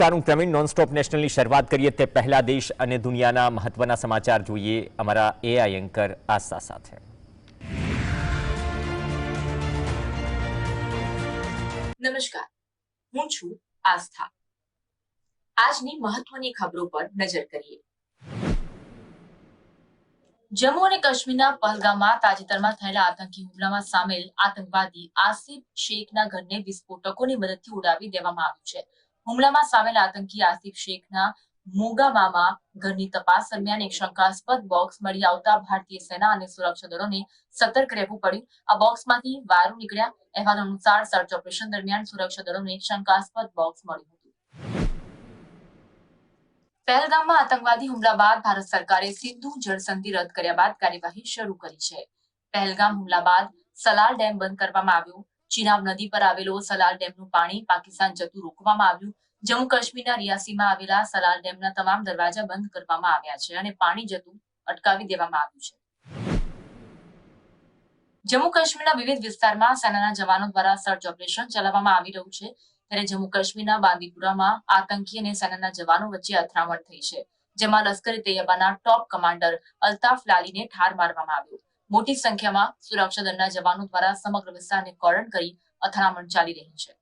Pravin nonstop નેશનલની શરૂઆત કરીએ તે પહેલા દેશ અને દુનિયાના મહત્વના સમાચાર જોઈએ અમારા એઆઈ એન્કર આસ્થા સાથે। નમસ્કાર, હું છું આસ્થા। આજની મહત્વની ખબરો પર નજર કરીએ। જમ્મુ અને કાશ્મીરના પહલગામમાં તાજેતરમાં થયેલા આતંકી હુમલામાં સામેલ આતંકવાદી આસિફ શેખના ઘરને વિસ્ફોટકોની મદદથી ઉડાવી દેવામાં આવ્યું છે। હુમલામાં સામેલ આતંકી આસિફ શેખના મોગામામાં ઘરની તપાસ દરમિયાન એક શંકાસ્પદ બોક્સ મળી આવતા ભારતીય સેના અને સુરક્ષા દળોને સતર્ક રહેવું પડ્યું। આ બોક્સમાંથી વાયરો નીકળ્યા। અહેવાલ અનુસાર સર્ચ ઓપરેશન દરમિયાન સુરક્ષા દળોને શંકાસ્પદ બોક્સ મળ્યું હતું। પહેલગામમાં આતંકવાદી હુમલા બાદ ભારત સરકારે સિંધુ જળસંધિ રદ કર્યા બાદ કાર્યવાહી શરૂ કરી છે। પહેલગામ હુમલા બાદ સલાલ ડેમ બંધ કરવામાં આવ્યો। ચિનાબ નદી પર આવેલો સલાલ ડેમનું પાણી પાકિસ્તાન જતું રોકવામાં આવ્યું। જમ્મુ કાશ્મીરના રિયાસીમાં આવેલા સલાલ ડેમના તમામ દરવાજા બંધ કરવામાં આવ્યા છે અને પાણી જતું અટકાવી દેવામાં આવ્યું છે। જમ્મુ કાશ્મીરના વિવિધ વિસ્તારમાં સેનાના જવાનો દ્વારા સર્ચ ઓપરેશન ચલાવવામાં આવી રહ્યું છે। ત્યારે જમ્મુ કાશ્મીરના બાંદીપુરામાં આતંકી અને સેનાના જવાનો વચ્ચે અથડામણ થઈ છે, જેમાં લશ્કરે તૈયબાના ટોપ કમાન્ડર અલ્તાફ લાલીને ઠાર મારવામાં આવ્યો। મોટી સંખ્યામાં સુરક્ષા દળના જવાનો દ્વારા સમગ્ર વિસ્તારને કોર્ડન કરી અથડામણ ચાલી રહી છે।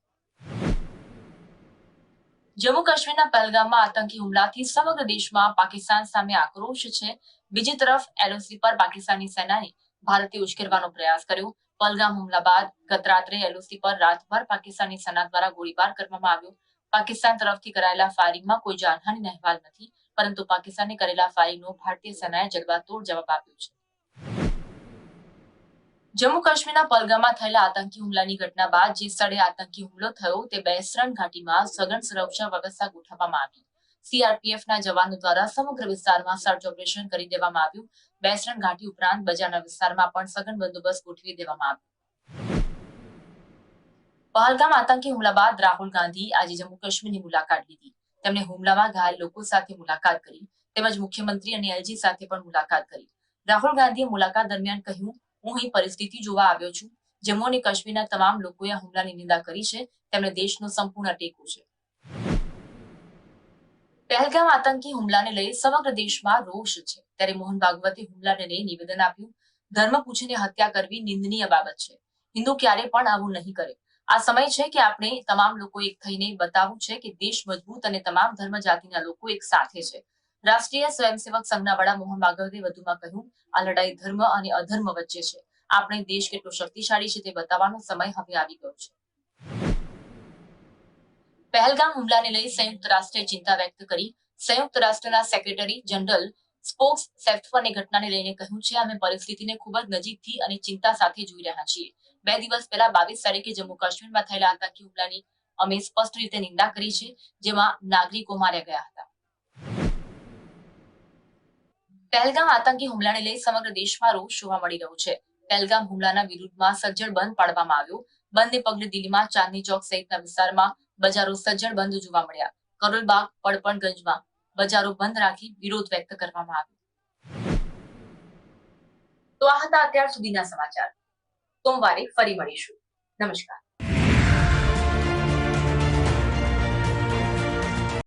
જમ્મુ કાશ્મીરના પહેલગામમાં આતંકી હુમલાથી સમગ્ર દેશમાં પાકિસ્તાન સામે આક્રોશ છે। બીજી તરફ એલઓસી પર પાકિસ્તાની સેનાએ ભારતે ઉશ્કેરવાનો પ્રયાસ કર્યો। પહેલગામ હુમલા બાદ ગત રાત્રે એલઓસી પર રાતભર પાકિસ્તાની સેના દ્વારા ગોળીબાર કરવામાં આવ્યો। પાકિસ્તાન તરફથી કરાયેલા ફાયરિંગમાં કોઈ જાનહાનિના અહેવાલ નથી, પરંતુ પાકિસ્તાને કરેલા ફાયરિંગનો ભારતીય સેનાએ જડબાતોડ જવાબ આપ્યો છે। જમ્મુ કાશ્મીરના પહેલગામમાં થયેલા આતંકી હુમલાની ઘટના બાદ જે સ્થળે આતંકી હુમલો થયો તે બેસરણ ઘાટીમાં સઘન સુરક્ષા વ્યવસ્થા ગોઠવવામાં આવી। સીઆરપીએફના જવાનો દ્વારા સમગ્ર વિસ્તારમાં સર્ચ ઓપરેશન કરી દેવામાં આવ્યું। બેસરણ ઘાટી ઉપરાંત બજારના વિસ્તારમાં પણ સઘન બંદોબસ્ત ગોઠવી દેવામાં આવ્યો। પહેલગામ આતંકી હુમલા બાદ રાહુલ ગાંધી આજે જમ્મુ કાશ્મીરની મુલાકાત લીધી। તેમણે હુમલામાં ઘાયલ લોકો સાથે મુલાકાત કરી તેમજ મુખ્યમંત્રી અને એલજી સાથે પણ મુલાકાત કરી। રાહુલ ગાંધીએ મુલાકાત દરમિયાન કહ્યું, હું અહીં પરિસ્થિતિ જોવા આવ્યો છું। જમ્મુ અને કાશ્મીરના તમામ લોકોએ આ હુમલાની નિંદા કરી છે। તેમણે દેશનો સંપૂર્ણ ટેકો છે। પહેલગામ આતંકી હુમલાને લઈ સમગ્ર દેશમાં રોષ છે। ત્યારે મોહન ભાગવતે હુમલાને લઈ નિવેદન આપ્યું, ધર્મ પૂછીને હત્યા કરવી નિંદનીય બાબત છે। હિન્દુ ક્યારે પણ આવું નહીં કરે। આ સમય છે કે આપણે તમામ લોકો એક થઈને બતાવવું છે કે દેશ મજબૂત અને તમામ ધર્મ જાતિના લોકો એક સાથે છે। રાષ્ટ્રીય સ્વયંસેવક સંઘના વડા મોહન ભાગવતે વધુમાં કહ્યું, આ લડાઈ ધર્મ અને અધર્મ વચ્ચે છે। આપણે દેશ કેટલો શક્તિશાળી છે તે બતાવવાનો સમય હવે આવી ગયો છે। પહેલગામ હુમલાને લઈ સંયુક્ત રાષ્ટ્રે ચિંતા વ્યક્ત કરી। સંયુક્ત રાષ્ટ્રના સેક્રેટરી જનરલ સ્પોક્સ સેફ્ટને ઘટનાને લઈને કહ્યું છે, અમે પરિસ્થિતિને ખૂબ જ નજીકથી અને ચિંતા સાથે જોઈ રહ્યા છીએ। 2 દિવસ પહેલા 22 તારીખે જમ્મુ કાશ્મીરમાં થયેલા આતંકી હુમલાની અમે સ્પષ્ટ રીતે નિંદા કરી છે, જેમાં નાગરિકો માર્યા ગયા હતા। પહેલગામ આતંકી હુમલાને લઈ સમગ્ર દેશમાં રોષ જોવા મળી રહ્યો છે। પહેલગામ હુમલાના વિરુદ્ધમાં સજ્જડ બંધ પાડવામાં આવ્યો। બંધને પગલે દિલ્હીમાં ચાંદની ચોક સહિતના વિસ્તારમાં બજારો સજ્જડ બંધ જોવા મળ્યા। કરોલબાગ, પડપણગંજમાં બજારો બંધ રાખી વિરોધ વ્યક્ત કરવામાં આવ્યો। તો આ હતા અત્યાર સુધીના સમાચાર। સોમવારે ફરી મળીશું। નમસ્કાર।